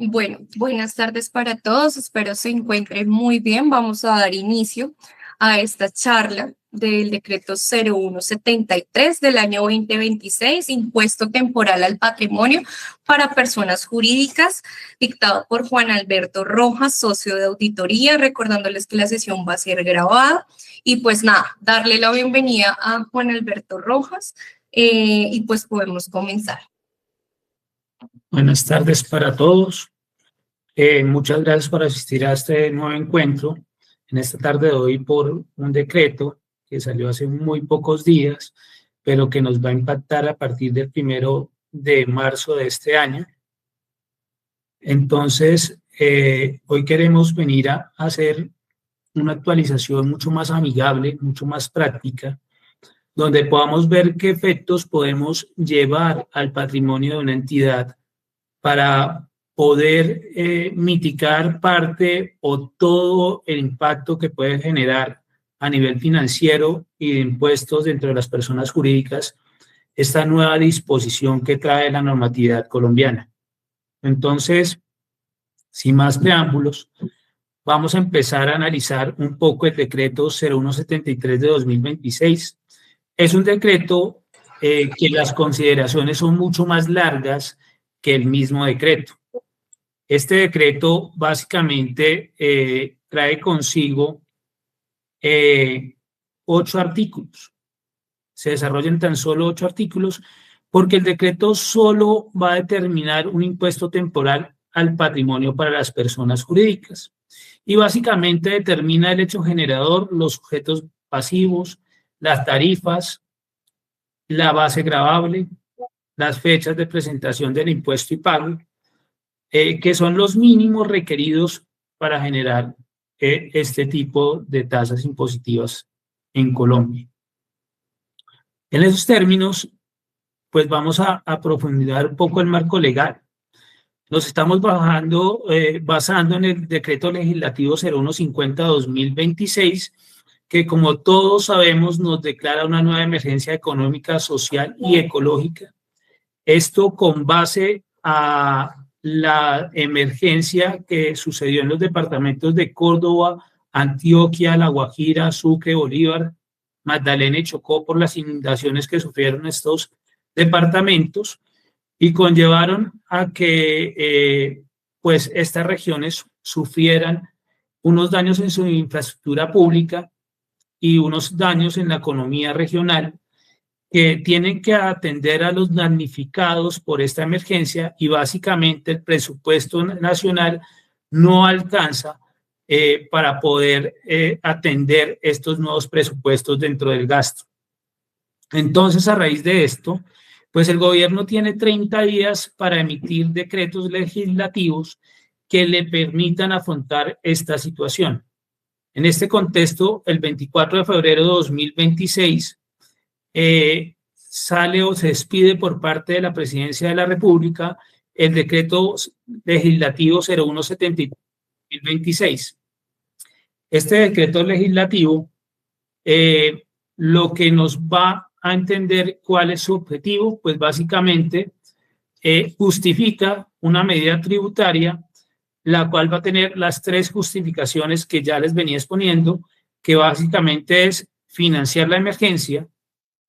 Bueno, buenas tardes para todos. Espero se encuentren muy bien. Vamos a dar inicio a esta charla del decreto 0173 del año 2026, impuesto temporal al patrimonio para personas jurídicas, dictado por Juan Alberto Rojas, socio de auditoría, recordándoles que la sesión va a ser grabada. Y pues nada, darle la bienvenida a Juan Alberto Rojas y pues podemos comenzar. Buenas tardes para todos. Muchas gracias por asistir a este nuevo encuentro en esta tarde de hoy por un decreto que salió hace muy pocos días, pero que nos va a impactar a partir del 1 de marzo de este año. Entonces, hoy queremos venir a hacer una actualización mucho más amigable, mucho más práctica, donde podamos ver qué efectos podemos llevar al patrimonio de una entidad para poder mitigar parte o todo el impacto que puede generar a nivel financiero y de impuestos dentro de las personas jurídicas esta nueva disposición que trae la normatividad colombiana. Entonces, sin más preámbulos, vamos a empezar a analizar un poco el decreto 0173 de 2026. Es un decreto que las consideraciones son mucho más largas que el mismo decreto. Este decreto básicamente trae consigo 8 artículos. Se desarrollan tan solo 8 artículos porque el decreto solo va a determinar un impuesto temporal al patrimonio para las personas jurídicas. Y básicamente determina el hecho generador, los sujetos pasivos, las tarifas, la base gravable, las fechas de presentación del impuesto y pago, que son los mínimos requeridos para generar este tipo de tasas impositivas en Colombia. En esos términos, pues vamos a profundizar un poco el marco legal. Nos estamos basando en el decreto legislativo 0150-2026, que como todos sabemos nos declara una nueva emergencia económica, social y ecológica. Esto con base a la emergencia que sucedió en los departamentos de Córdoba, Antioquia, La Guajira, Sucre, Bolívar, Magdalena y Chocó por las inundaciones que sufrieron estos departamentos y conllevaron a que pues estas regiones sufrieran unos daños en su infraestructura pública y unos daños en la economía regional que tienen que atender a los damnificados por esta emergencia y básicamente el presupuesto nacional no alcanza para poder atender estos nuevos presupuestos dentro del gasto. Entonces, a raíz de esto, pues el gobierno tiene 30 días para emitir decretos legislativos que le permitan afrontar esta situación. En este contexto, el 24 de febrero de 2026, sale o se expide por parte de la Presidencia de la República el decreto legislativo 0173-2026. Este decreto legislativo lo que nos va a entender cuál es su objetivo, pues básicamente justifica una medida tributaria, la cual va a tener las 3 justificaciones que ya les venía exponiendo, que básicamente es financiar la emergencia,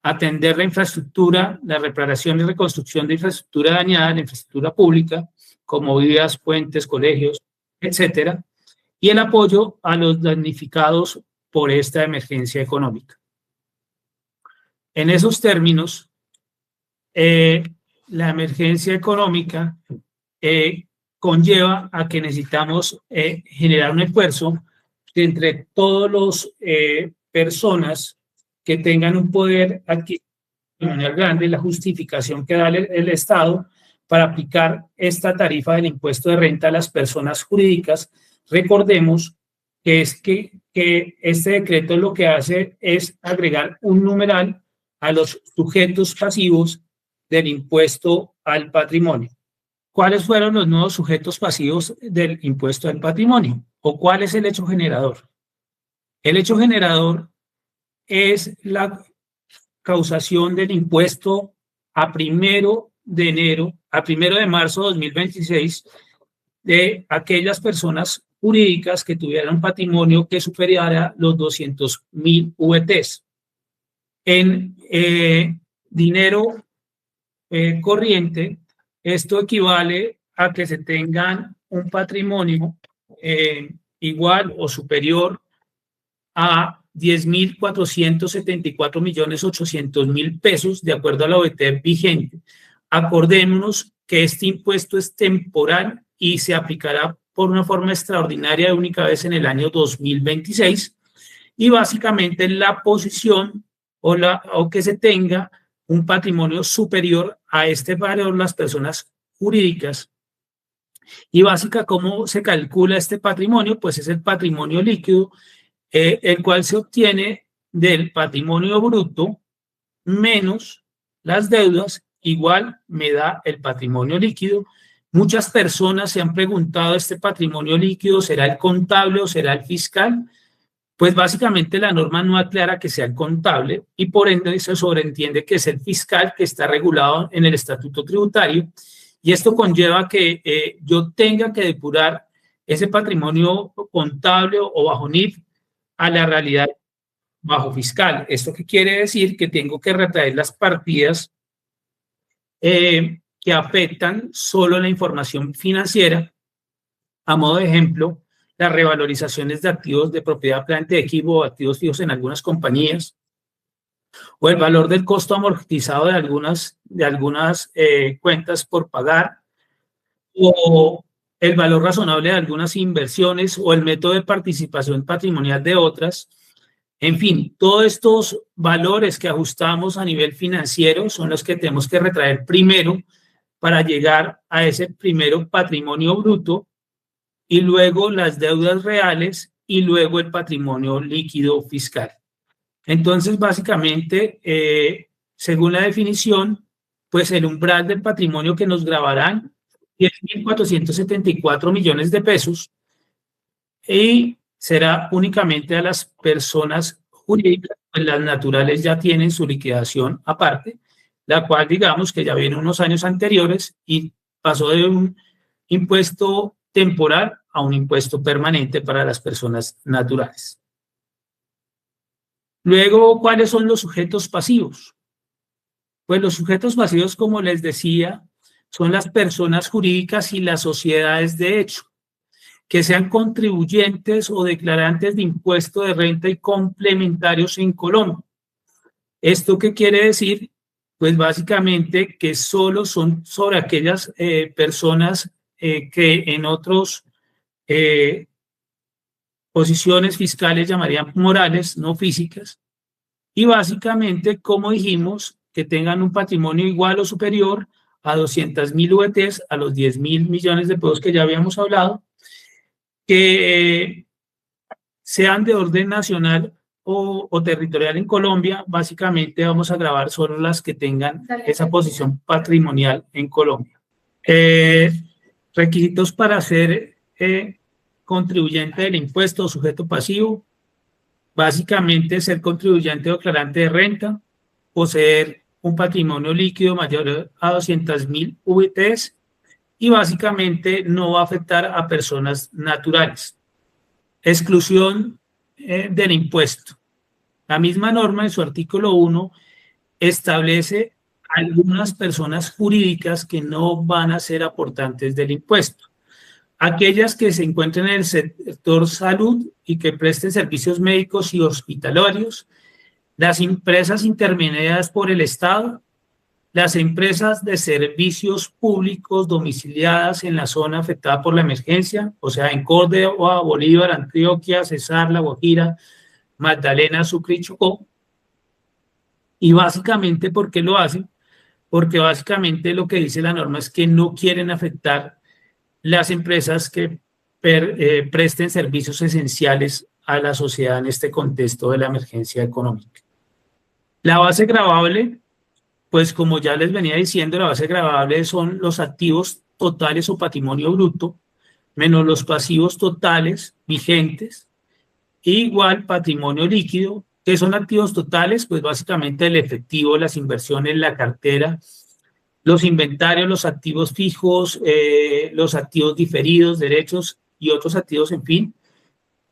atender la infraestructura, la reparación y reconstrucción de infraestructura dañada, la infraestructura pública, como vías, puentes, colegios, etcétera, y el apoyo a los damnificados por esta emergencia económica. En esos términos, la emergencia económica conlleva a que necesitamos generar un esfuerzo entre todas las personas que tengan un poder adquisitivo grande, la justificación que da el Estado para aplicar esta tarifa del impuesto de renta a las personas jurídicas. Recordemos que este decreto lo que hace es agregar un numeral a los sujetos pasivos del impuesto al patrimonio. ¿Cuáles fueron los nuevos sujetos pasivos del impuesto al patrimonio? ¿O cuál es el hecho generador? El hecho generador es la causación del impuesto a 1 de marzo de 2026 de aquellas personas jurídicas que tuvieran un patrimonio que superara los 200.000 VTs. En dinero corriente, esto equivale a que se tengan un patrimonio igual o superior a 10.474.800.000 pesos, de acuerdo a la OET vigente. Acordémonos que este impuesto es temporal y se aplicará por una forma extraordinaria de única vez en el año 2026, y básicamente la posición o que se tenga un patrimonio superior a este valor las personas jurídicas. Y básica, ¿cómo se calcula este patrimonio? Pues es el patrimonio líquido, el cual se obtiene del patrimonio bruto menos las deudas, igual me da el patrimonio líquido. Muchas personas se han preguntado, ¿este patrimonio líquido será el contable o será el fiscal? Pues básicamente la norma no aclara que sea el contable y por ende se sobreentiende que es el fiscal, que está regulado en el estatuto tributario, y esto conlleva que yo tenga que depurar ese patrimonio contable o bajo NIF a la realidad bajo fiscal. ¿Esto qué quiere decir? Que tengo que retraer las partidas que afectan solo la información financiera. A modo de ejemplo, las revalorizaciones de activos de propiedad, planta de equipo o activos fijos en algunas compañías, o el valor del costo amortizado de algunas cuentas por pagar, o el valor razonable de algunas inversiones, o el método de participación patrimonial de otras. En fin, todos estos valores que ajustamos a nivel financiero son los que tenemos que retraer primero para llegar a ese primero patrimonio bruto, y luego las deudas reales, y luego el patrimonio líquido fiscal. Entonces, básicamente, según la definición, pues el umbral del patrimonio que nos grabarán, 10.474 millones de pesos, y será únicamente a las personas jurídicas, pues las naturales ya tienen su liquidación aparte, la cual digamos que ya viene unos años anteriores y pasó de un impuesto temporal a un impuesto permanente para las personas naturales. Luego, ¿cuáles son los sujetos pasivos? Pues los sujetos pasivos, como les decía, son las personas jurídicas y las sociedades de hecho, que sean contribuyentes o declarantes de impuesto de renta y complementarios en Colombia. ¿Esto qué quiere decir? Pues básicamente que solo son sobre aquellas personas que en otros posiciones fiscales llamarían morales, no físicas, y básicamente, como dijimos, que tengan un patrimonio igual o superior a 200.000 VTs, a los 10.000 millones de pesos que ya habíamos hablado, que sean de orden nacional o territorial en Colombia. Básicamente vamos a grabar solo las que tengan esa posición patrimonial en Colombia. Requisitos para ser contribuyente del impuesto o sujeto pasivo: básicamente ser contribuyente o declarante de renta, poseer un patrimonio líquido mayor a 200.000 VTs, y básicamente no va a afectar a personas naturales. Exclusión del impuesto. La misma norma en su artículo 1 establece algunas personas jurídicas que no van a ser aportantes del impuesto. Aquellas que se encuentren en el sector salud y que presten servicios médicos y hospitalarios, las empresas intermediadas por el Estado, las empresas de servicios públicos domiciliadas en la zona afectada por la emergencia, o sea, en Córdoba, Bolívar, Antioquia, Cesar, La Guajira, Magdalena, Sucre y Chocó. Y básicamente, ¿por qué lo hacen? Porque básicamente lo que dice la norma es que no quieren afectar las empresas que presten servicios esenciales a la sociedad en este contexto de la emergencia económica. La base gravable, pues como ya les venía diciendo, la base gravable son los activos totales o patrimonio bruto menos los pasivos totales vigentes, igual patrimonio líquido. ¿Qué son activos totales? Pues básicamente el efectivo, las inversiones, la cartera, los inventarios, los activos fijos, los activos diferidos, derechos y otros activos, en fin.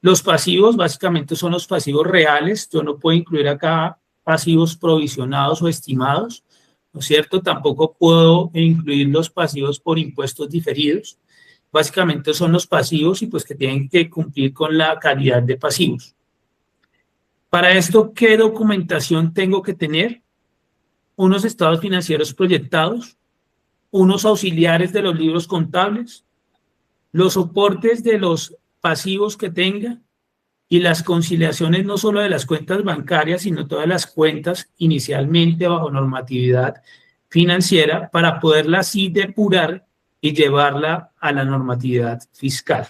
Los pasivos básicamente son los pasivos reales. Yo no puedo incluir acá pasivos provisionados o estimados, ¿no es cierto? Tampoco puedo incluir los pasivos por impuestos diferidos. Básicamente son los pasivos y pues que tienen que cumplir con la calidad de pasivos. Para esto, ¿qué documentación tengo que tener? Unos estados financieros proyectados, unos auxiliares de los libros contables, los soportes de los pasivos que tenga y las conciliaciones no solo de las cuentas bancarias, sino todas las cuentas inicialmente bajo normatividad financiera para poderla así depurar y llevarla a la normatividad fiscal.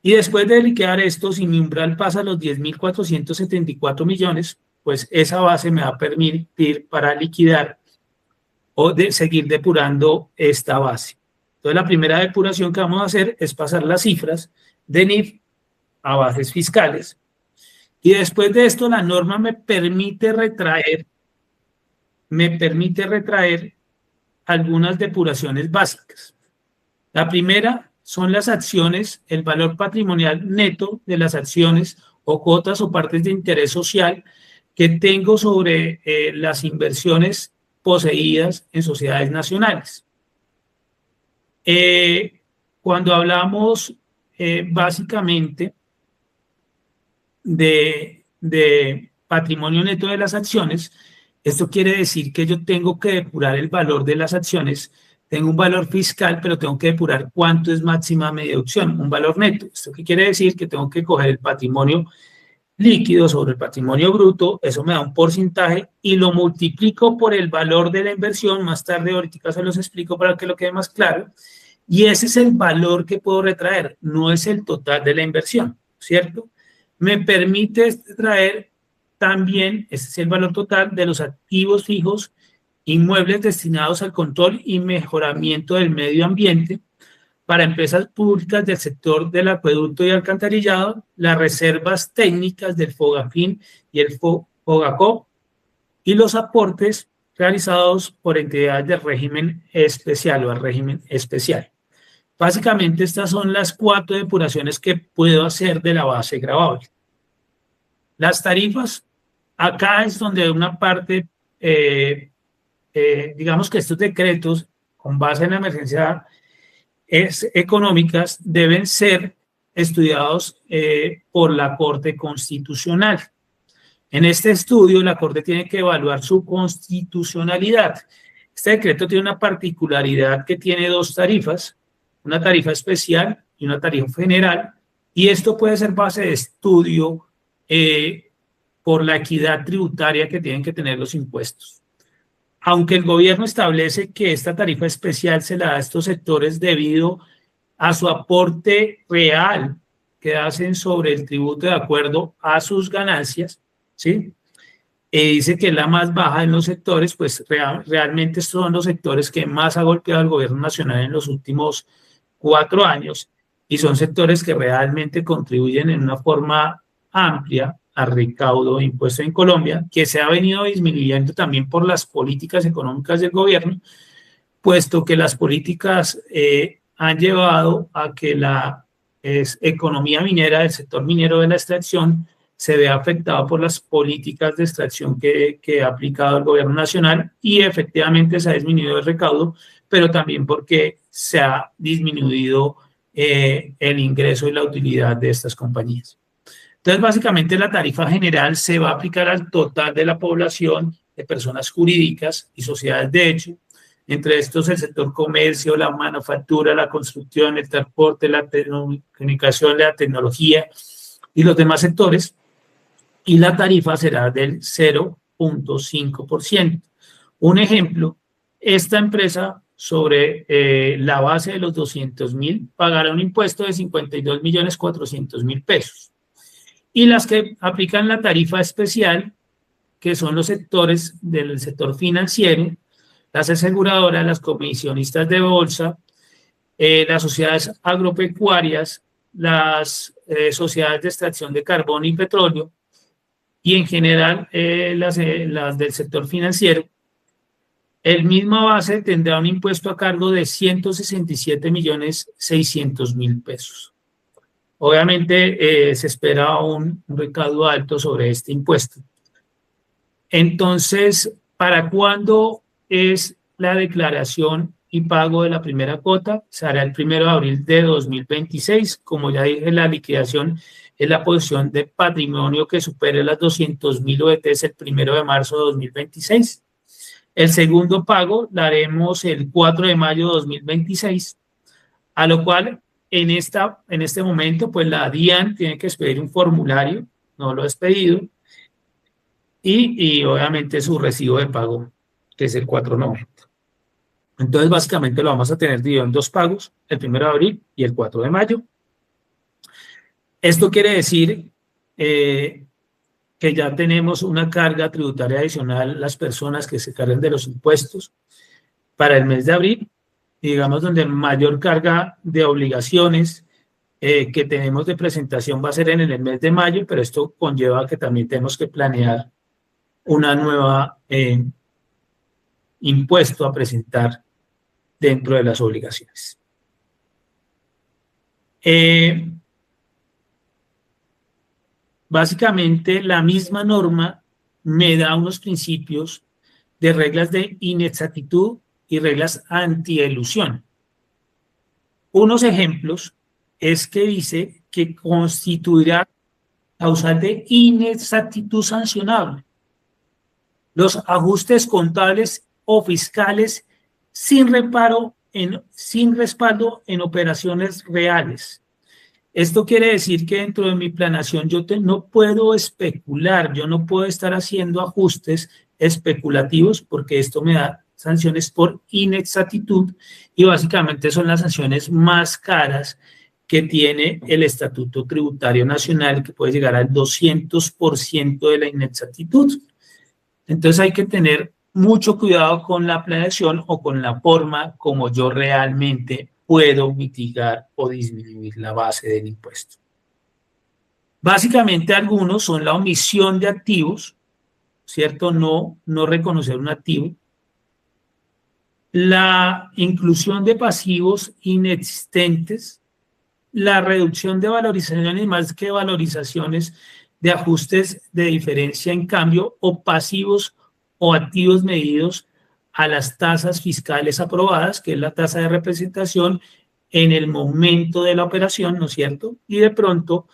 Y después de liquidar esto, si mi umbral pasa a los 10.474 millones, pues esa base me va a permitir para liquidar o de seguir depurando esta base. Entonces, la primera depuración que vamos a hacer es pasar las cifras de NIF a bases fiscales. Y después de esto, la norma me permite retraer algunas depuraciones básicas. La primera son las acciones, el valor patrimonial neto de las acciones o cuotas o partes de interés social que tengo sobre las inversiones poseídas en sociedades nacionales. Cuando hablamos básicamente de patrimonio neto de las acciones, esto quiere decir que yo tengo que depurar el valor de las acciones. Tengo un valor fiscal, pero tengo que depurar cuánto es máxima deducción, un valor neto. ¿Esto qué quiere decir? Que tengo que coger el patrimonio líquido sobre el patrimonio bruto, eso me da un porcentaje y lo multiplico por el valor de la inversión. Más tarde, ahorita se los explico para que lo quede más claro. Y ese es el valor que puedo retraer, no es el total de la inversión, ¿cierto? Me permite traer también, ese es el valor total de los activos fijos, inmuebles destinados al control y mejoramiento del medio ambiente para empresas públicas del sector del acueducto y alcantarillado, las reservas técnicas del FOGAFIN y el FOGACOP y los aportes realizados por entidades del régimen especial o al régimen especial. Básicamente estas son las 4 depuraciones que puedo hacer de la base gravable. Las tarifas, acá es donde una parte, digamos que estos decretos con base en la emergencia económicas deben ser estudiados por la Corte Constitucional. En este estudio, la Corte tiene que evaluar su constitucionalidad. Este decreto tiene una particularidad que tiene 2 tarifas, una tarifa especial y una tarifa general, y esto puede ser base de estudio por la equidad tributaria que tienen que tener los impuestos. Aunque el gobierno establece que esta tarifa especial se la da a estos sectores debido a su aporte real que hacen sobre el tributo de acuerdo a sus ganancias, ¿sí? Dice que es la más baja en los sectores, pues realmente estos son los sectores que más ha golpeado al gobierno nacional en los últimos 4 años y son sectores que realmente contribuyen en una forma amplia a recaudo de impuestos en Colombia, que se ha venido disminuyendo también por las políticas económicas del gobierno, puesto que las políticas han llevado a que la economía minera, el sector minero de la extracción, se vea afectado por las políticas de extracción que ha aplicado el gobierno nacional y efectivamente se ha disminuido el recaudo, pero también porque se ha disminuido el ingreso y la utilidad de estas compañías. Entonces, básicamente la tarifa general se va a aplicar al total de la población de personas jurídicas y sociedades de hecho, entre estos el sector comercio, la manufactura, la construcción, el transporte, la comunicación, la tecnología y los demás sectores, y la tarifa será del 0.5%. Un ejemplo, esta empresa sobre la base de los 200.000 pagará un impuesto de 52.400.000 pesos. Y las que aplican la tarifa especial, que son los sectores del sector financiero, las aseguradoras, las comisionistas de bolsa, las sociedades agropecuarias, las sociedades de extracción de carbón y petróleo, y en general las del sector financiero, el misma base tendrá un impuesto a cargo de 167.600.000 pesos. Obviamente se espera un recaudo alto sobre este impuesto. Entonces, ¿para cuándo es la declaración y pago de la primera cuota? Se hará el 1 de abril de 2026. Como ya dije, la liquidación es la posición de patrimonio que supere las 200.000 OETs el 1 de marzo de 2026. El segundo pago lo haremos el 4 de mayo de 2026, a lo cual en este momento, pues la DIAN tiene que expedir un formulario, no lo ha expedido, y obviamente su recibo de pago, que es el 490. Entonces, básicamente lo vamos a tener dividido en dos pagos, el 1 de abril y el 4 de mayo. Esto quiere decir que ya tenemos una carga tributaria adicional las personas que se cargan de los impuestos para el mes de abril, digamos, donde mayor carga de obligaciones que tenemos de presentación va a ser en el mes de mayo, pero esto conlleva que también tenemos que planear una nueva impuesto a presentar dentro de las obligaciones. Básicamente, la misma norma me da unos principios de reglas de inexactitud y reglas antielusión. Unos ejemplos es que dice que constituirá causal de inexactitud sancionable los ajustes contables o fiscales sin respaldo en operaciones reales. Esto quiere decir que dentro de mi planeación yo no puedo especular, yo no puedo estar haciendo ajustes especulativos porque esto me da sanciones por inexactitud y básicamente son las sanciones más caras que tiene el Estatuto Tributario Nacional, que puede llegar al 200% de la inexactitud. Entonces hay que tener mucho cuidado con la planeación o con la forma como yo realmente puedo mitigar o disminuir la base del impuesto. Básicamente algunos son la omisión de activos, ¿cierto? No reconocer un activo. La inclusión de pasivos inexistentes, la reducción de valorizaciones más que valorizaciones de ajustes de diferencia en cambio o pasivos o activos medidos a las tasas fiscales aprobadas, que es la tasa de representación en el momento de la operación, ¿no es cierto? Y de pronto,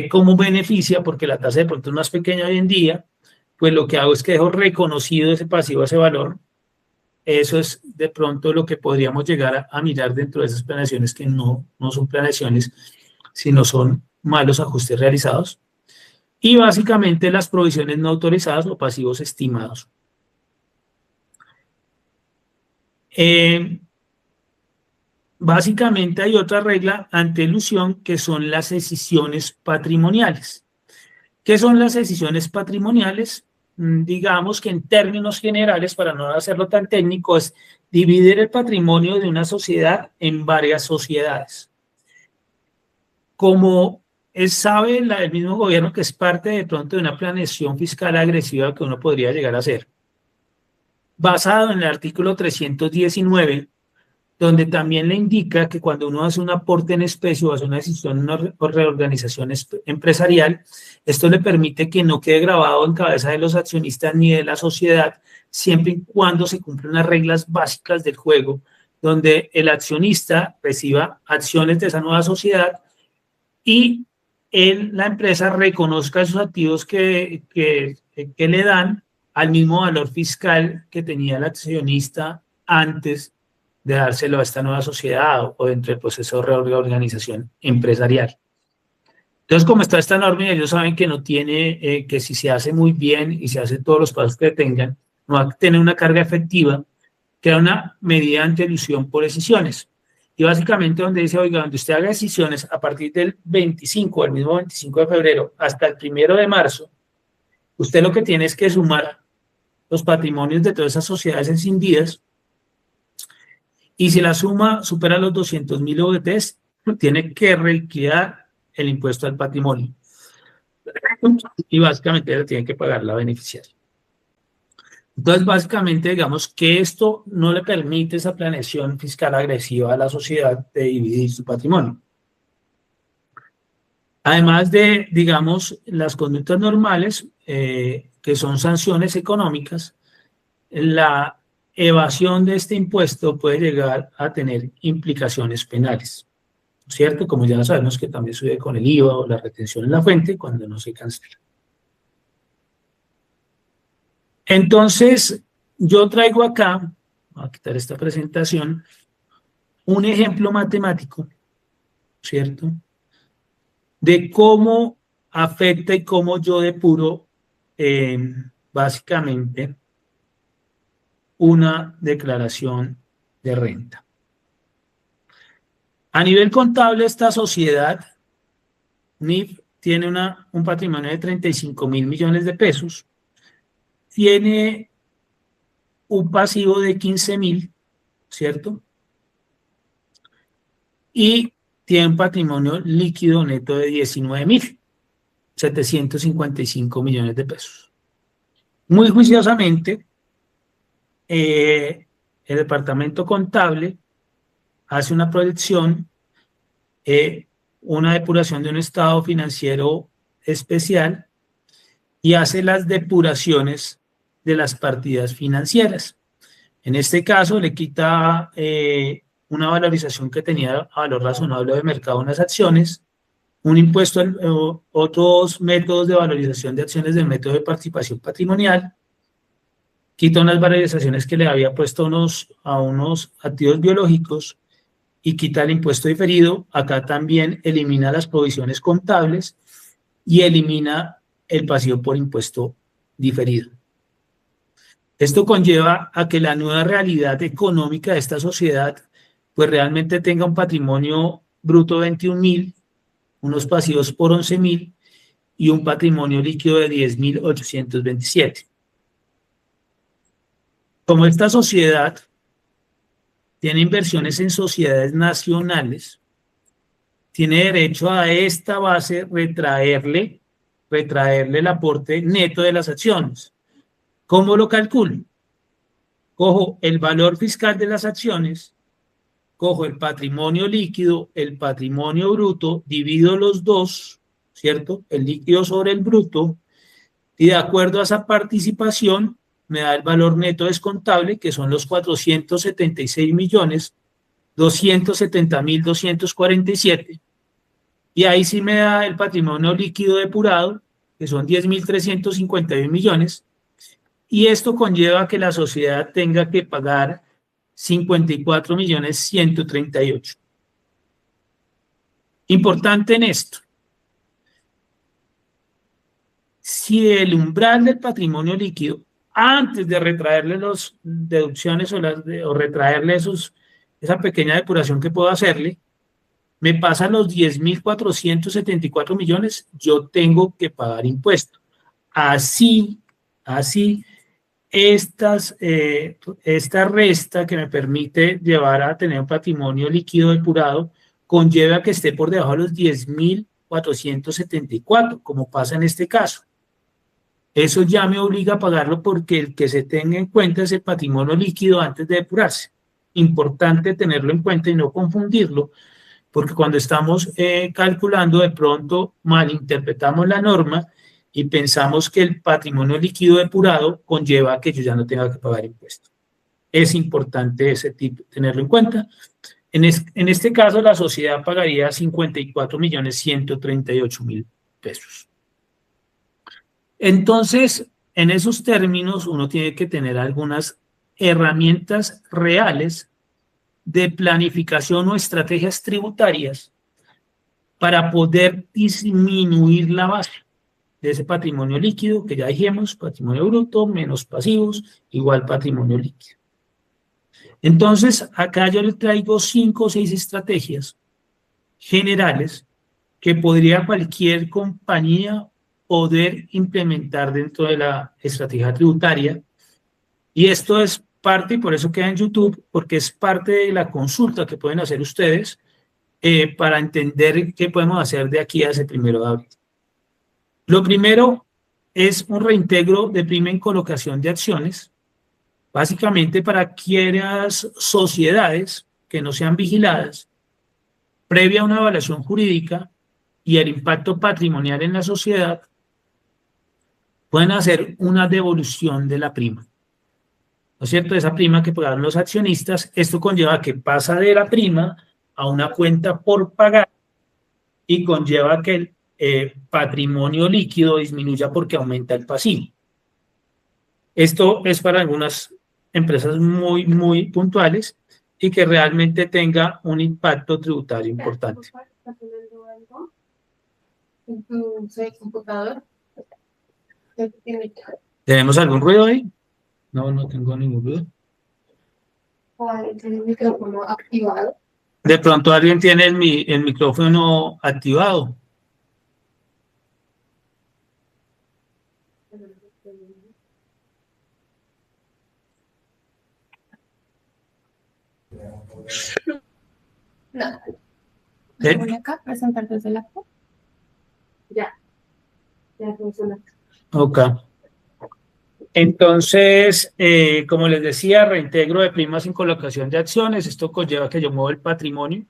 ¿cómo beneficia? Porque la tasa de pronto es más pequeña hoy en día, pues lo que hago es que dejo reconocido ese pasivo, ese valor. Eso es de pronto lo que podríamos llegar a mirar dentro de esas planeaciones que no son planeaciones, sino son malos ajustes realizados. Y básicamente las provisiones no autorizadas o pasivos estimados. Básicamente hay otra regla ante elusión que son las escisiones patrimoniales. ¿Qué son las escisiones patrimoniales? Digamos que en términos generales, para no hacerlo tan técnico, es dividir el patrimonio de una sociedad en varias sociedades. Como sabe el mismo gobierno que es parte de pronto de una planeación fiscal agresiva que uno podría llegar a hacer, basado en el artículo 319, donde también le indica que cuando uno hace un aporte en especie o hace una decisión, una reorganización empresarial, esto le permite que no quede grabado en cabeza de los accionistas ni de la sociedad, siempre y cuando se cumplan unas reglas básicas del juego, donde el accionista reciba acciones de esa nueva sociedad y la empresa reconozca esos activos que le dan al mismo valor fiscal que tenía el accionista antes de dárselo a esta nueva sociedad o dentro del proceso de reorganización empresarial. Entonces, como está esta norma, ellos saben que no tiene, que si se hace muy bien y se hace todos los pasos que tengan, no va a tener una carga efectiva, queda una medida ante elusión por escisiones. Y básicamente donde dice, oiga, donde usted haga decisiones a partir del 25, el mismo 25 de febrero, hasta el 1 de marzo, usted lo que tiene es que sumar los patrimonios de todas esas sociedades escindidas y si la suma supera los 200.000 OETs, tiene que liquidar el impuesto al patrimonio. Y básicamente le tiene que pagar la beneficiaria. Entonces, básicamente, digamos que esto no le permite esa planeación fiscal agresiva a la sociedad de dividir su patrimonio. Además de, digamos, las conductas normales, que son sanciones económicas, la evasión de este impuesto puede llegar a tener implicaciones penales, ¿cierto? Como ya sabemos que también sucede con el IVA o la retención en la fuente cuando no se cancela. Entonces, yo traigo acá, voy a quitar esta presentación, un ejemplo matemático, ¿cierto? De cómo afecta y cómo yo depuro básicamente una declaración de renta. A nivel contable, esta sociedad, NIF, tiene un patrimonio de 35.000 millones de pesos, tiene un pasivo de 15.000, ¿cierto? Y tiene un patrimonio líquido neto de 19.755 millones de pesos. Muy juiciosamente, el departamento contable hace una proyección, una depuración de un estado financiero especial y hace las depuraciones de las partidas financieras. En este caso, le quita una valorización que tenía a valor razonable de mercado unas acciones, un impuesto, otros métodos de valorización de acciones del método de participación patrimonial, quita unas valorizaciones que le había puesto a unos activos biológicos y quita el impuesto diferido. Acá también elimina las provisiones contables y elimina el pasivo por impuesto diferido. Esto conlleva a que la nueva realidad económica de esta sociedad pues realmente tenga un patrimonio bruto de 21.000, unos pasivos por 11.000 y un patrimonio líquido de 10.827. Como esta sociedad tiene inversiones en sociedades nacionales, tiene derecho a esta base retraerle el aporte neto de las acciones. ¿Cómo lo calculo? Cojo el valor fiscal de las acciones, cojo el patrimonio líquido, el patrimonio bruto, divido los dos, ¿cierto? El líquido sobre el bruto, y de acuerdo a esa participación me da el valor neto descontable, que son los 476.270.247, y ahí sí me da el patrimonio líquido depurado, que son 10.351 millones, y esto conlleva que la sociedad tenga que pagar 54.138.000. Importante en esto, si el umbral del patrimonio líquido, antes de retraerle las deducciones o retraerle esa pequeña depuración que puedo hacerle, me pasan los 10.474 millones, yo tengo que pagar impuesto. Así, esta resta que me permite llevar a tener un patrimonio líquido depurado conlleva que esté por debajo de los 10.474, como pasa en este caso. Eso ya me obliga a pagarlo porque el que se tenga en cuenta es el patrimonio líquido antes de depurarse. Importante tenerlo en cuenta y no confundirlo, porque cuando estamos calculando de pronto malinterpretamos la norma y pensamos que el patrimonio líquido depurado conlleva que yo ya no tenga que pagar impuestos. Es importante ese tipo, tenerlo en cuenta. En este caso, la sociedad pagaría 54.138.000 pesos. Entonces, en esos términos, uno tiene que tener algunas herramientas reales de planificación o estrategias tributarias para poder disminuir la base de ese patrimonio líquido que ya dijimos, patrimonio bruto menos pasivos igual patrimonio líquido. Entonces, acá yo le traigo 5 o 6 estrategias generales que podría cualquier compañía poder implementar dentro de la estrategia tributaria. Y esto es parte, y por eso queda en YouTube, porque es parte de la consulta que pueden hacer ustedes para entender qué podemos hacer de aquí a ese 1 de abril. Lo primero es un reintegro de prima en colocación de acciones, Básicamente para aquellas sociedades que no sean vigiladas, previa a una evaluación jurídica y el impacto patrimonial en la sociedad, pueden hacer una devolución de la prima. ¿No es cierto? Esa prima que pagaron los accionistas, esto conlleva que pasa de la prima a una cuenta por pagar y conlleva que el patrimonio líquido disminuya porque aumenta el pasivo. Esto es para algunas empresas muy, muy puntuales y que realmente tenga un impacto tributario importante. ¿En tu computador? ¿Tenemos algún ruido ahí? No, no tengo ningún ruido. ¿Tiene el micrófono activado? De pronto alguien tiene el micrófono activado. No. Voy acá a presentar desde la laptop. Ya funciona. Ok. Entonces, como les decía, reintegro de primas sin colocación de acciones. Esto conlleva que yo muevo el patrimonio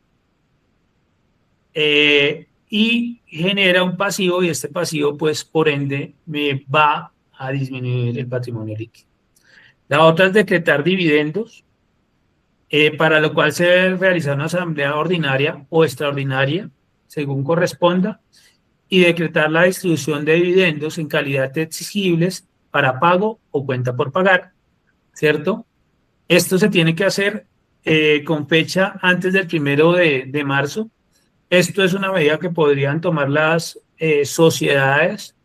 y genera un pasivo, y este pasivo, pues, por ende, me va a disminuir el patrimonio líquido. La otra es decretar dividendos, para lo cual se debe realizar una asamblea ordinaria o extraordinaria, según corresponda, y decretar la distribución de dividendos en calidad de exigibles para pago o cuenta por pagar, ¿cierto? Esto se tiene que hacer con fecha antes del 1 de marzo. Esto es una medida que podrían tomar las sociedades,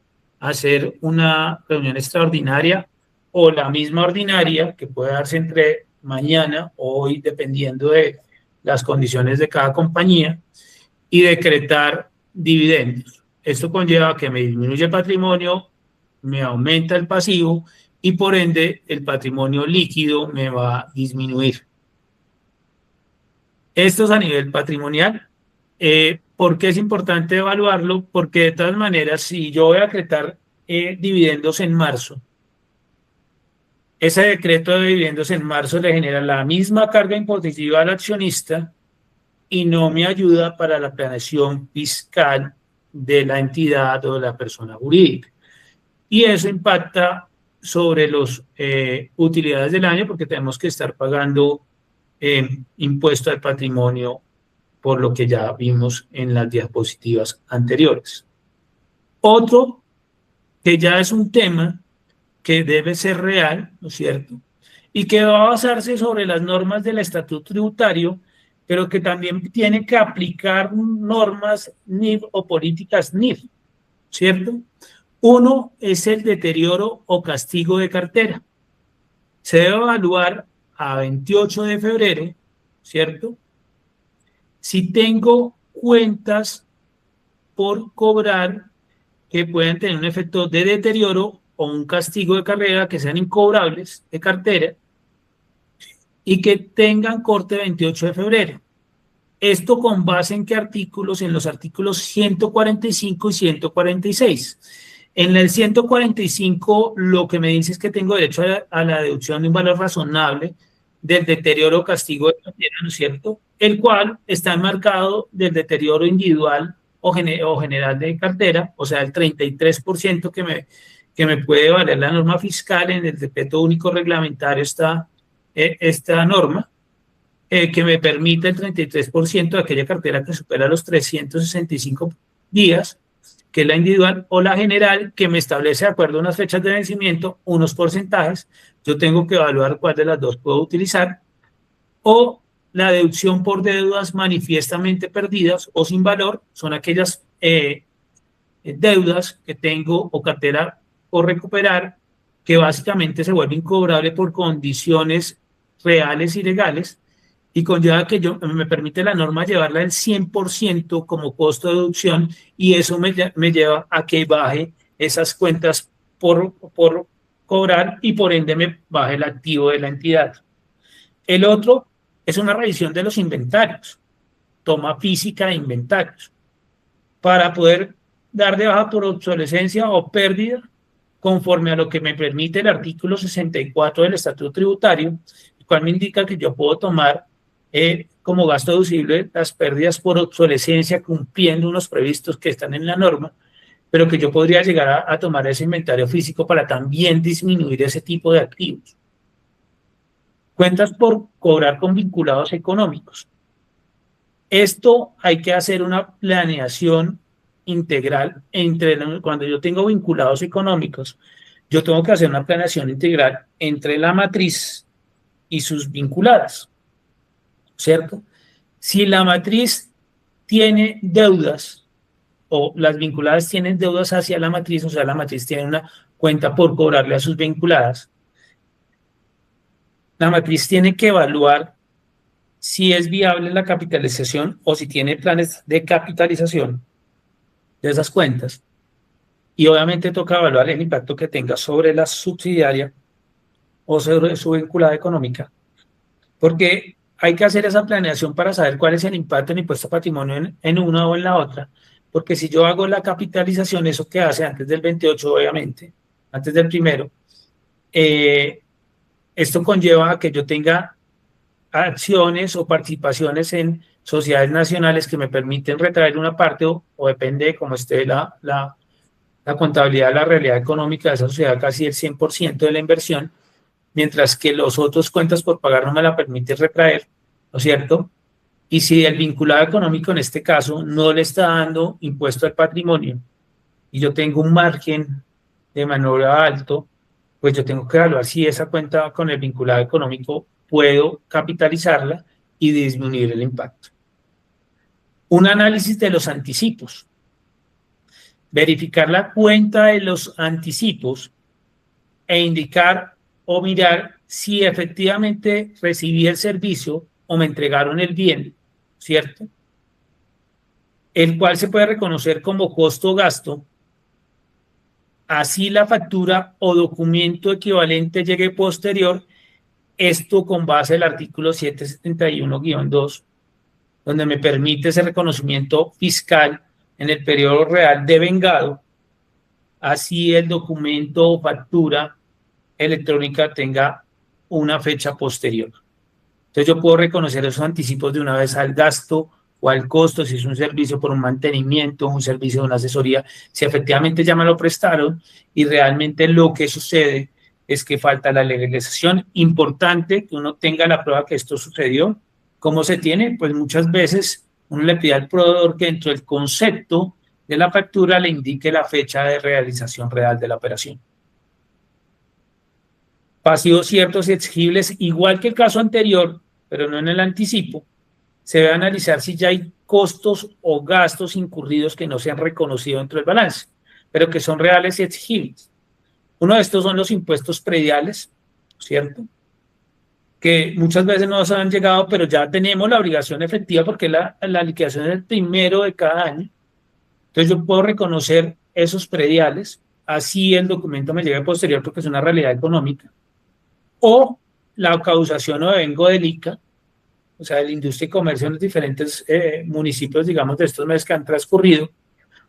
hacer una reunión extraordinaria o la misma ordinaria que puede darse entre mañana o hoy, dependiendo de las condiciones de cada compañía, y decretar dividendos. Esto conlleva que me disminuye el patrimonio, me aumenta el pasivo y por ende el patrimonio líquido me va a disminuir. Esto es a nivel patrimonial. ¿Por qué es importante evaluarlo? Porque de todas maneras, si yo voy a decretar dividendos en marzo, ese decreto de dividendos en marzo le genera la misma carga impositiva al accionista y no me ayuda para la planeación fiscal de la entidad o de la persona jurídica. Y eso impacta sobre las utilidades del año porque tenemos que estar pagando impuesto al patrimonio por lo que ya vimos en las diapositivas anteriores. Otro que ya es un tema que debe ser real, ¿no es cierto? Y que va a basarse sobre las normas del estatuto tributario, pero que también tiene que aplicar normas NIF o políticas NIF, ¿cierto? Uno es el deterioro o castigo de cartera. Se debe evaluar a 28 de febrero, ¿cierto? Si tengo cuentas por cobrar que puedan tener un efecto de deterioro o un castigo de carrera que sean incobrables de cartera y que tengan corte 28 de febrero. Esto con base en qué artículos, en los artículos 145 y 146. En el 145 lo que me dice es que tengo derecho a la deducción de un valor razonable del deterioro o castigo de cartera, ¿no es cierto? El cual está enmarcado del deterioro individual o general de cartera, o sea, el 33% que me puede valer la norma fiscal. En el decreto único reglamentario está esta norma, que me permite el 33% de aquella cartera que supera los 365 días, que es la individual, o la general, que me establece, de acuerdo a unas fechas de vencimiento, unos porcentajes. Yo tengo que evaluar cuál de las dos puedo utilizar. O la deducción por deudas manifiestamente perdidas o sin valor, son aquellas deudas que tengo o cartera por recuperar que básicamente se vuelve incobrable por condiciones reales y legales, y conlleva que me permite la norma llevarla el 100% como costo de deducción, y eso me lleva a que baje esas cuentas por cobrar y por ende me baje el activo de la entidad. El otro es una revisión de los inventarios, toma física de inventarios, para poder dar de baja por obsolescencia o pérdida conforme a lo que me permite el artículo 64 del Estatuto Tributario, el cual me indica que yo puedo tomar como gasto deducible las pérdidas por obsolescencia cumpliendo unos previstos que están en la norma, pero que yo podría llegar a tomar ese inventario físico para también disminuir ese tipo de activos. Cuentas por cobrar con vinculados económicos. Esto hay que hacer una planeación integral cuando yo tengo vinculados económicos, yo tengo que hacer una planeación integral entre la matriz y sus vinculadas, ¿cierto? Si la matriz tiene deudas o las vinculadas tienen deudas hacia la matriz, o sea, la matriz tiene una cuenta por cobrarle a sus vinculadas, la matriz tiene que evaluar si es viable la capitalización o si tiene planes de capitalización de esas cuentas. Y obviamente toca evaluar el impacto que tenga sobre la subsidiaria o sobre su vinculada económica, porque hay que hacer esa planeación para saber cuál es el impacto en impuesto a patrimonio en una o en la otra, porque si yo hago la capitalización, eso que hace antes del 28, obviamente, antes del primero, esto conlleva a que yo tenga acciones o participaciones en sociedades nacionales que me permiten retraer una parte o depende de cómo esté la contabilidad, la realidad económica de esa sociedad, casi el 100% de la inversión, mientras que los otros cuentas por pagar no me la permiten retraer, ¿no es cierto? Y si el vinculado económico en este caso no le está dando impuesto al patrimonio y yo tengo un margen de maniobra alto, pues yo tengo que evaluar si esa cuenta con el vinculado económico puedo capitalizarla y disminuir el impacto. Un análisis de los anticipos. Verificar la cuenta de los anticipos e indicar o mirar si efectivamente recibí el servicio o me entregaron el bien, ¿cierto? El cual se puede reconocer como costo o gasto. Así la factura o documento equivalente llegue posterior, esto con base al artículo 771-2, donde me permite ese reconocimiento fiscal en el periodo real de vengado, así el documento o factura electrónica tenga una fecha posterior. Entonces yo puedo reconocer esos anticipos de una vez al gasto o al costo, si es un servicio por un mantenimiento, un servicio de una asesoría, si efectivamente ya me lo prestaron y realmente lo que sucede es que falta la legalización. Importante que uno tenga la prueba que esto sucedió. ¿Cómo se tiene? Pues muchas veces uno le pide al proveedor que dentro del concepto de la factura le indique la fecha de realización real de la operación. Pasivos ciertos y exigibles, igual que el caso anterior, pero no en el anticipo, se debe analizar si ya hay costos o gastos incurridos que no se han reconocido dentro del balance, pero que son reales y exigibles. Uno de estos son los impuestos prediales, ¿cierto? Que muchas veces no nos han llegado, pero ya tenemos la obligación efectiva porque la liquidación es el primero de cada año. Entonces yo puedo reconocer esos prediales, así el documento me llegue posterior porque es una realidad económica. O la causación o devengo del ICA, o sea, de la industria y comercio en los diferentes municipios, digamos, de estos meses que han transcurrido,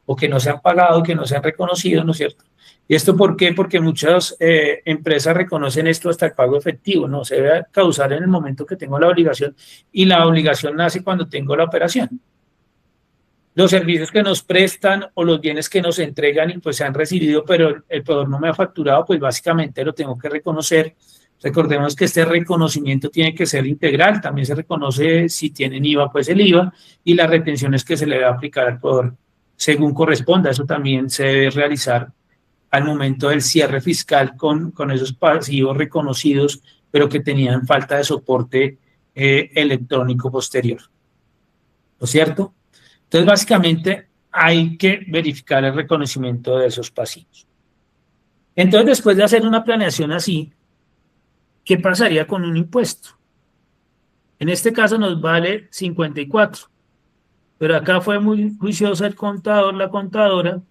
o que no se han pagado, que no se han reconocido, ¿no es cierto? ¿Y esto por qué? Porque muchas empresas reconocen esto hasta el pago efectivo, ¿no? Se debe causar en el momento que tengo la obligación, y la obligación nace cuando tengo la operación. Los servicios que nos prestan o los bienes que nos entregan y pues se han recibido, pero el proveedor no me ha facturado, pues básicamente lo tengo que reconocer. Recordemos que este reconocimiento tiene que ser integral, también se reconoce si tienen IVA, pues el IVA, y las retenciones que se le va a aplicar al proveedor según corresponda. Eso también se debe realizar al momento del cierre fiscal con esos pasivos reconocidos, pero que tenían falta de soporte electrónico posterior. ¿No es cierto? Entonces, básicamente, hay que verificar el reconocimiento de esos pasivos. Entonces, después de hacer una planeación así, ¿qué pasaría con un impuesto? En este caso nos vale 54, pero acá fue muy juicioso el contador, la contadora,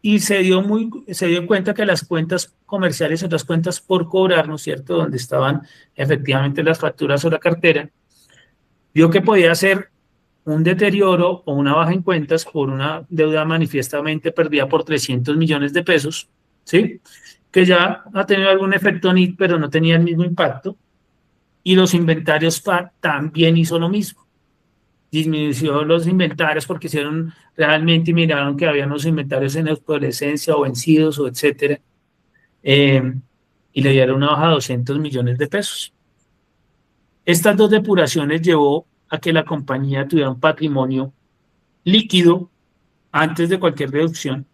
y se dio cuenta que las cuentas comerciales, otras cuentas por cobrar, ¿no es cierto?, donde estaban efectivamente las facturas o la cartera, vio que podía ser un deterioro o una baja en cuentas por una deuda manifiestamente perdida por 300 millones de pesos, ¿sí? Que ya ha tenido algún efecto NIT, pero no tenía el mismo impacto. Y los inventarios PAC también hizo lo mismo. Disminuyó los inventarios porque hicieron realmente y miraron que había unos inventarios en obsolescencia o vencidos o etcétera. Y le dieron una baja de 200 millones de pesos. Estas dos depuraciones llevó a que la compañía tuviera un patrimonio líquido antes de cualquier deducción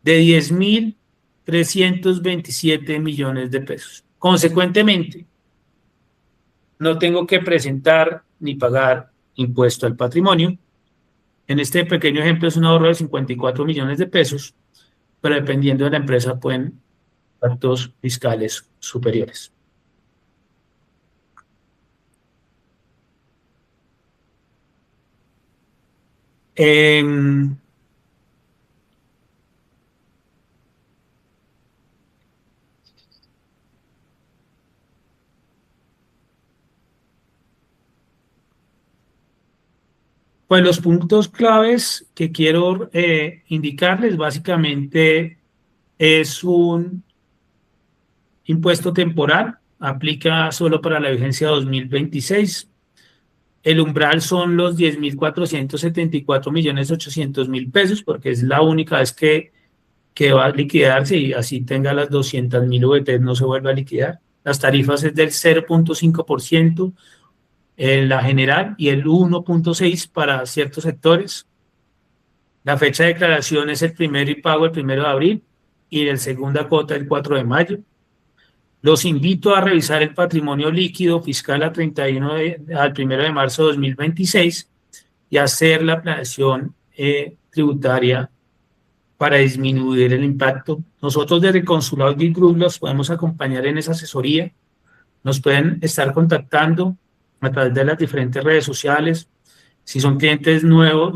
de 10.327 millones de pesos. Consecuentemente, no tengo que presentar ni pagar impuesto al patrimonio. En este pequeño ejemplo es un ahorro de 54 millones de pesos, pero dependiendo de la empresa pueden actos fiscales superiores. Pues los puntos claves que quiero indicarles básicamente es un impuesto temporal, aplica solo para la vigencia 2026. El umbral son los 10.474.800.000 pesos, porque es la única vez que va a liquidarse y así tenga las 200.000 VT no se vuelve a liquidar. Las tarifas es del 0.5% en la general y el 1.6% para ciertos sectores. La fecha de declaración es el primero y pago el 1 de abril y el segunda cuota el 4 de mayo. Los invito a revisar el patrimonio líquido fiscal al 1 de marzo de 2026 y hacer la planeación tributaria para disminuir el impacto. Nosotros desde Consulado Guild Group los podemos acompañar en esa asesoría. Nos pueden estar contactando a través de las diferentes redes sociales. Si son clientes nuevos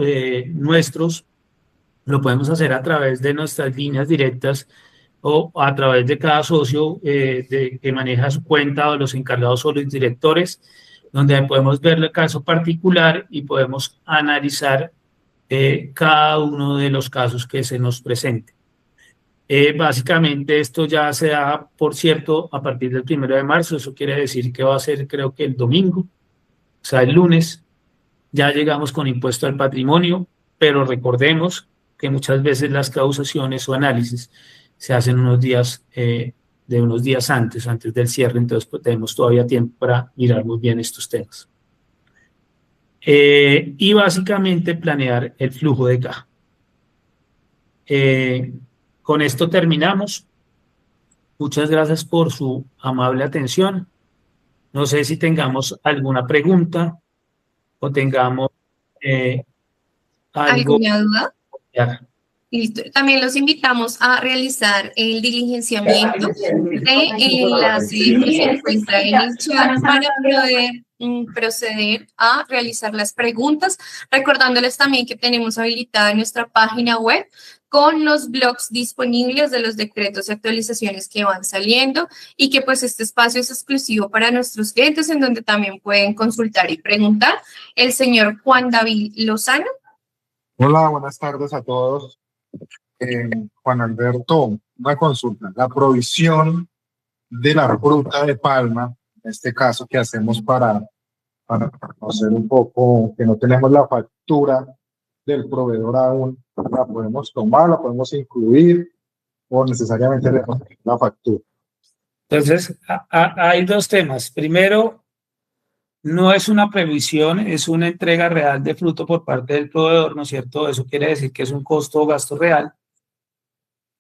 nuestros, lo podemos hacer a través de nuestras líneas directas o a través de cada socio que maneja su cuenta o los encargados o los directores, donde podemos ver el caso particular y podemos analizar cada uno de los casos que se nos presente. Básicamente esto ya se da, por cierto, a partir del 1 de marzo, eso quiere decir que va a ser creo que el domingo, o sea, el lunes, ya llegamos con impuesto al patrimonio, pero recordemos que muchas veces las causaciones o análisis se hacen unos días antes del cierre, entonces pues, tenemos todavía tiempo para mirar muy bien estos temas. Y básicamente planear el flujo de caja. Con esto terminamos. Muchas gracias por su amable atención. No sé si tengamos alguna pregunta o tengamos algo. ¿Alguna duda? Listo. También los invitamos a realizar el diligenciamiento del enlace que se encuentra en el chat para poder proceder a realizar las preguntas, recordándoles también que tenemos habilitada nuestra página web con los blogs disponibles de los decretos y actualizaciones que van saliendo y que pues este espacio es exclusivo para nuestros clientes en donde también pueden consultar y preguntar. El señor Juan David Lozano. Hola, buenas tardes a todos. Juan Alberto, una consulta. La provisión de la fruta de palma, en este caso que hacemos para conocer un poco que no tenemos la factura del proveedor aún, ¿la podemos tomar, la podemos incluir o necesariamente debemos tener la factura? Entonces, hay dos temas. Primero, no es una previsión, es una entrega real de fruto por parte del proveedor, ¿no es cierto? Eso quiere decir que es un costo o gasto real.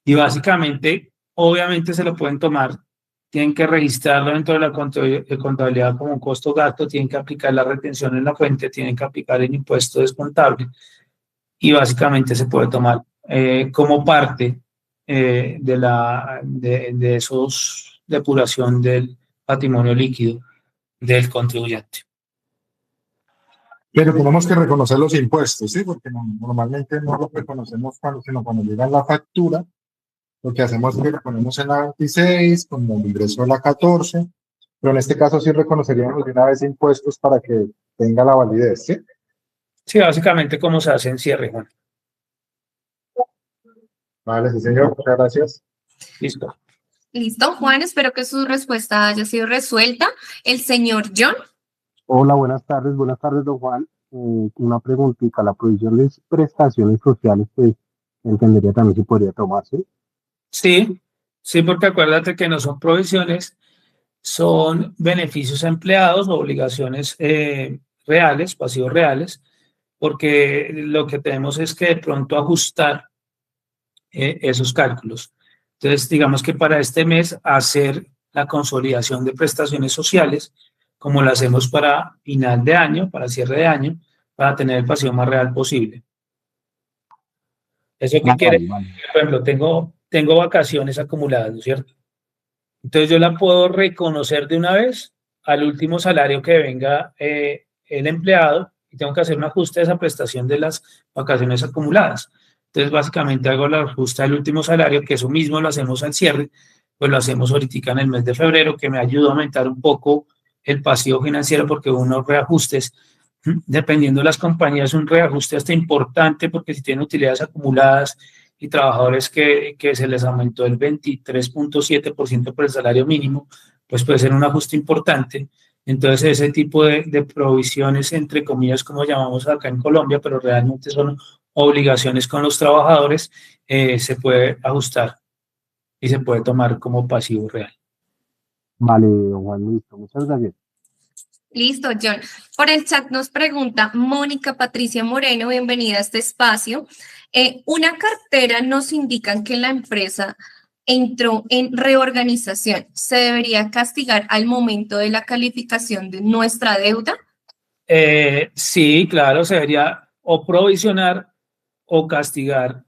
Y básicamente, obviamente se lo pueden tomar, tienen que registrarlo dentro de la contabilidad como un costo gasto, tienen que aplicar la retención en la fuente, tienen que aplicar el impuesto descontable y básicamente se puede tomar como parte de esos depuración del patrimonio líquido del contribuyente. Pero tenemos que reconocer los impuestos, ¿sí? Porque normalmente no los reconocemos cuando llega la factura. Lo que hacemos es que la ponemos en la 26, como el ingreso de la 14, pero en este caso sí reconoceríamos de una vez impuestos para que tenga la validez, ¿sí? Sí, básicamente como se hace en cierre, Juan. Vale, sí, señor. Muchas gracias. Listo. Listo, Juan, espero que su respuesta haya sido resuelta. El señor John. Hola, buenas tardes, don Juan. Una preguntita, la provisión de prestaciones sociales, pues, entendería también si podría tomarse. Sí, sí, porque acuérdate que no son provisiones, son beneficios a empleados o obligaciones reales, pasivos reales, porque lo que tenemos es que de pronto ajustar esos cálculos. Entonces, digamos que para este mes hacer la consolidación de prestaciones sociales, como lo hacemos para final de año, para cierre de año, para tener el pasivo más real posible. ¿Eso qué quiere? Vale. Por ejemplo, tengo vacaciones acumuladas, ¿no es cierto? Entonces yo la puedo reconocer de una vez al último salario que venga el empleado y tengo que hacer un ajuste de esa prestación de las vacaciones acumuladas. Entonces básicamente hago el ajuste del último salario, que eso mismo lo hacemos al cierre, pues lo hacemos ahorita en el mes de febrero, que me ayuda a aumentar un poco el pasivo financiero porque unos reajustes, dependiendo de las compañías, un reajuste hasta importante porque si tienen utilidades acumuladas y trabajadores que se les aumentó el 23.7% por el salario mínimo, pues puede ser un ajuste importante. Entonces, ese tipo de provisiones, entre comillas, como llamamos acá en Colombia, pero realmente son obligaciones con los trabajadores, se puede ajustar y se puede tomar como pasivo real. Vale, don Juan, listo. Muchas gracias. Listo, John. Por el chat nos pregunta Mónica Patricia Moreno, bienvenida a este espacio. Una cartera nos indican que la empresa entró en reorganización. ¿Se debería castigar al momento de la calificación de nuestra deuda? Sí, claro, se debería o provisionar o castigar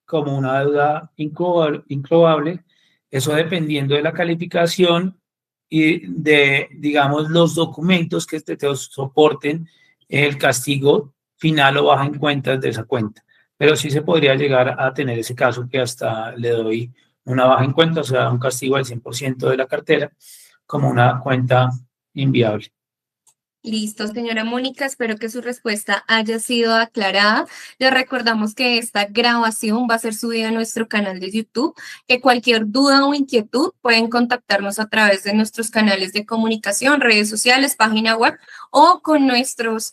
como una deuda incrobable, eso dependiendo de la calificación y de, digamos, los documentos que te soporten el castigo final o baja en cuentas de esa cuenta. Pero sí se podría llegar a tener ese caso que hasta le doy una baja en cuenta, o sea, un castigo al 100% de la cartera como una cuenta inviable. Listo, señora Mónica, espero que su respuesta haya sido aclarada. Les recordamos que esta grabación va a ser subida a nuestro canal de YouTube, que cualquier duda o inquietud pueden contactarnos a través de nuestros canales de comunicación, redes sociales, página web o con nuestros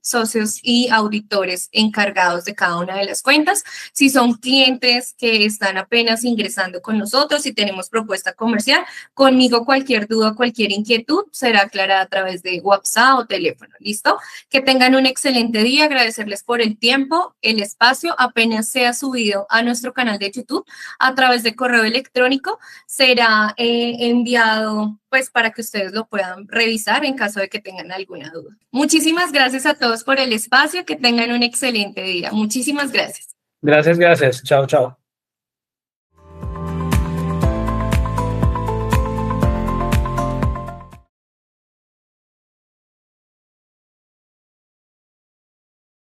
socios y auditores encargados de cada una de las cuentas. Si son clientes que están apenas ingresando con nosotros, si tenemos propuesta comercial, conmigo cualquier duda, cualquier inquietud será aclarada a través de WhatsApp o teléfono, ¿listo? Que tengan un excelente día, agradecerles por el tiempo, el espacio, apenas sea subido a nuestro canal de YouTube a través de correo electrónico, será enviado pues para que ustedes lo puedan revisar en caso de que tengan alguna duda. Muchísimas gracias a todos por el espacio, que tengan un excelente día. Muchísimas gracias. Gracias, gracias. Chao, chao.